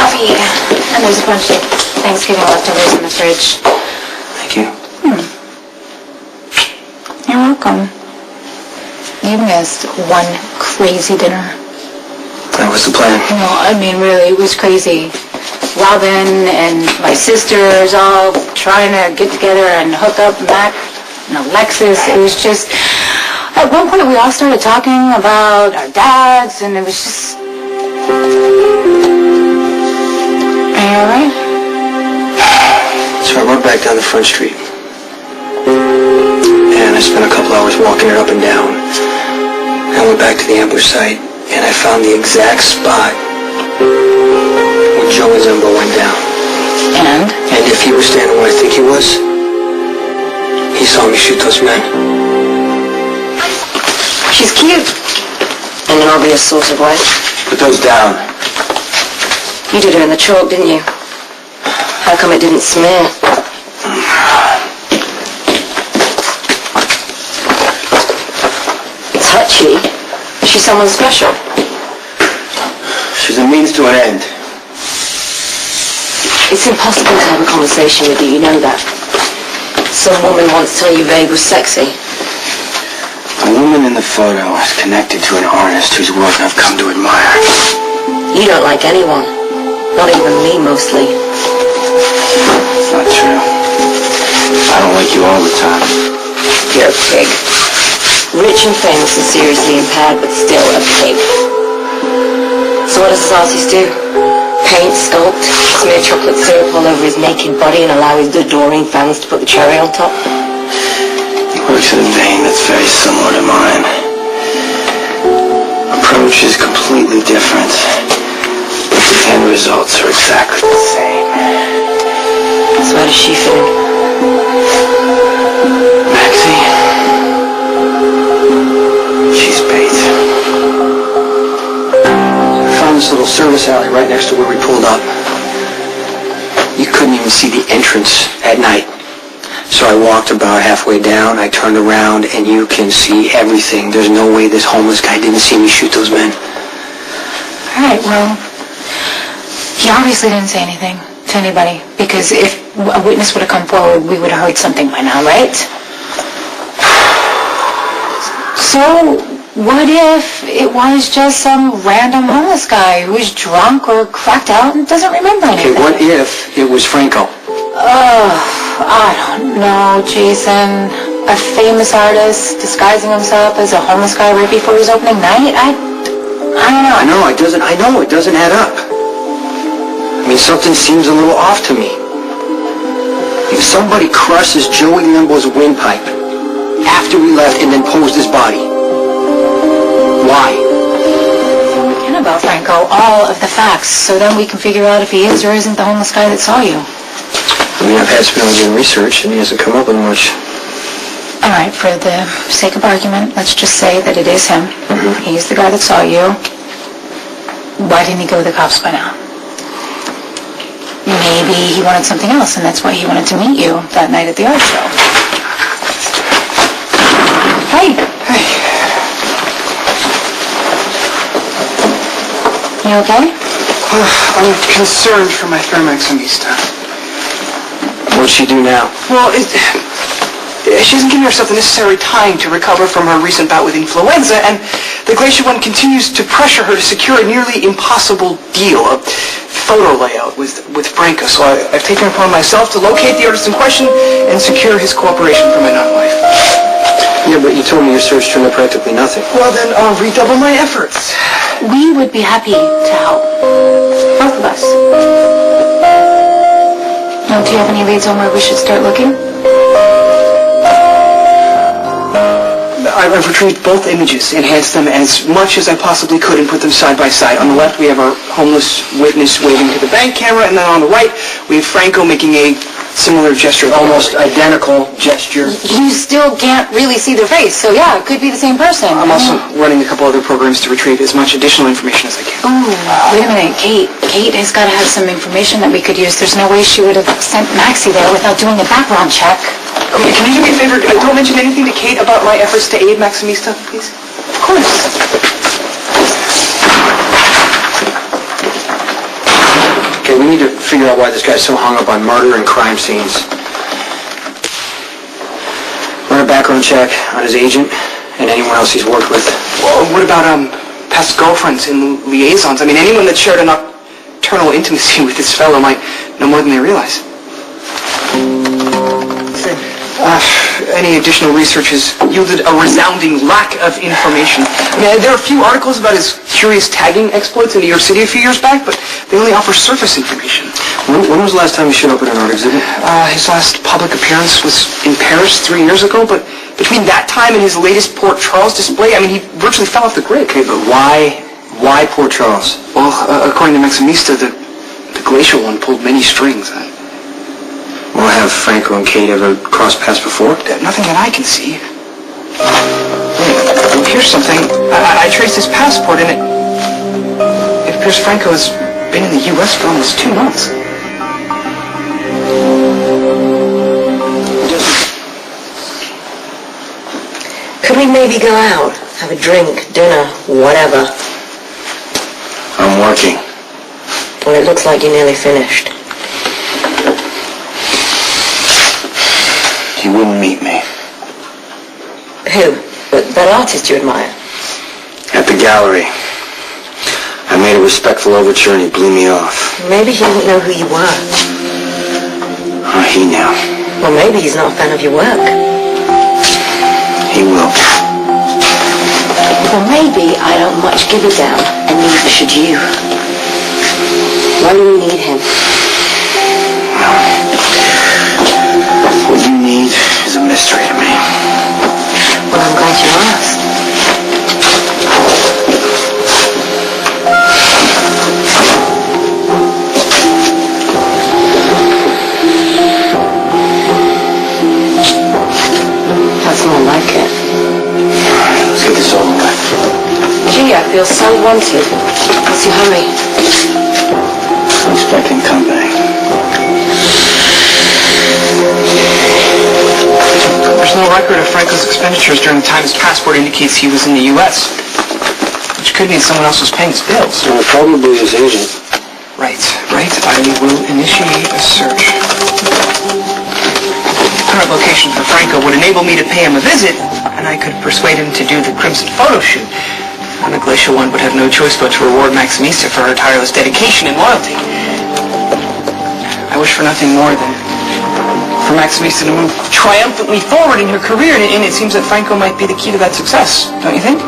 coffee. And there's a bunch of Thanksgiving leftovers in the fridge. Thank you. You're welcome. You missed one crazy dinner. That was the plan. No, I mean, really, it was crazy. Robin and my sisters all trying to get together and hook up Mac and Alexis. It was just... At one point, we all started talking about our dads, and it was just... Are you all right? So I rode back down the front street. And I spent a couple hours walking it up and down. I went back to the ambush site, and I found the exact spot where Joey Limbo went down. And? And if he was standing where I think he was, he saw me shoot those men. She's cute. And an obvious source of light. Put those down. You did her in the chalk, didn't you? How come it didn't smear? Touchy. Is she someone special? She's a means to an end. It's impossible to have a conversation with you, you know that. Some woman once told you Babe was sexy. The woman in the photo is connected to an artist whose work I've come to admire. You don't like anyone. Not even me, mostly. It's not true. I don't like you all the time. You're a pig. Rich and famous and seriously impaired, but still a pig. So what does this artist do? Paint, sculpt, smear chocolate syrup all over his naked body and allow his adoring fans to put the cherry on top? He works in a vein that's very similar to mine. Approach is completely different. The end results are exactly the same. So where does she fit in? Maxie? She's bait. I found this little service alley right next to where we pulled up. You couldn't even see the entrance at night. So I walked about halfway down, I turned around, and you can see everything. There's no way this homeless guy didn't see me shoot those men. All right, well, he obviously didn't say anything to anybody, because if a witness would have come forward, we would have heard something by now, right? So, what if it was just some random homeless guy who was drunk or cracked out and doesn't remember anything? Okay, what if it was Franco? I don't know, Jason. A famous artist disguising himself as a homeless guy right before his opening night? I don't know. I know, it doesn't add up. I mean, something seems a little off to me. If somebody crushes Joey Limbo's windpipe after we left and then posed his body, why? Forget about Franco, all of the facts, so then we can figure out if he is or isn't the homeless guy that saw you. I mean, I've had Spinelli doing research, and he hasn't come up with much. All right, for the sake of argument, let's just say that it is him. Mm-hmm. He's the guy that saw you. Why didn't he go with the cops by now? Maybe he wanted something else, and that's why he wanted to meet you that night at the art show. Hey. Hey. You okay? I'm concerned for my friend Maximista. What'd she do now? Well, she isn't giving herself the necessary time to recover from her recent bout with influenza, and the Glacier One continues to pressure her to secure a nearly impossible deal, a photo layout with Franco. So I've taken it upon myself to locate the artist in question and secure his cooperation for my non-wife. Yeah, but you told me your search turned up practically nothing. Well, then I'll redouble my efforts. We would be happy to help. Both of us. Now, do you have any leads on where we should start looking? I've retrieved both images, enhanced them as much as I possibly could, and put them side by side. On the left, we have our homeless witness waving to the bank camera, and then on the right, we have Franco making a similar gesture. Almost identical gesture. You still can't really see their face, so yeah, it could be the same person. I'm also running a couple other programs to retrieve as much additional information as I can. Ooh, wait a minute, Kate. Kate has got to have some information that we could use. There's no way she would have sent Maxie there without doing a background check. Okay, can you do me a favor? Don't mention anything to Kate about my efforts to aid Maximista, please? Of course. Okay, we need to figure out why this guy's so hung up on murder and crime scenes. Run a background check on his agent and anyone else he's worked with. Well, what about past girlfriends and liaisons? I mean, anyone that shared a nocturnal intimacy with this fellow might know more than they realize. Any additional research has yielded a resounding lack of information. I mean, there are a few articles about his curious tagging exploits in New York City a few years back, but they only offer surface information. When was the last time he showed up at an art exhibit? His last public appearance was in Paris 3 years ago, but between that time and his latest Port Charles display, I mean, he virtually fell off the grid. Okay, but why Port Charles? Well, according to Maxie, the glacial one pulled many strings. Well, have Franco and Kate ever crossed paths before? Nothing that I can see. Well, here's something. I traced his passport, and it appears Franco has been in the U.S. for almost 2 months. Could we maybe go out? Have a drink, dinner, whatever? I'm working. Well, it looks like you're nearly finished. He wouldn't meet me. Who? That artist you admire? At the gallery. I made a respectful overture and he blew me off. Maybe he didn't know who you were. Oh, he knew. Well, maybe he's not a fan of your work. He will. Well, maybe I don't much give a damn, and neither should you. Why do we need him? What you need is a mystery to me. Well, I'm glad you asked. That's more like it. Alright, let's get this over with. Gee, I feel so wanted. What's your hurry? I'm expecting company. There's no record of Franco's expenditures during the time his passport indicates he was in the U.S., which could mean someone else was paying his bills. Probably his agent. Right. I will initiate a search. Current location for Franco would enable me to pay him a visit, and I could persuade him to do the Crimson photo shoot. And the Glacial One would have no choice but to reward Maxie for her tireless dedication and loyalty. I wish for nothing more than for Maxie to move triumphantly forward in her career, and it seems that Franco might be the key to that success, don't you think?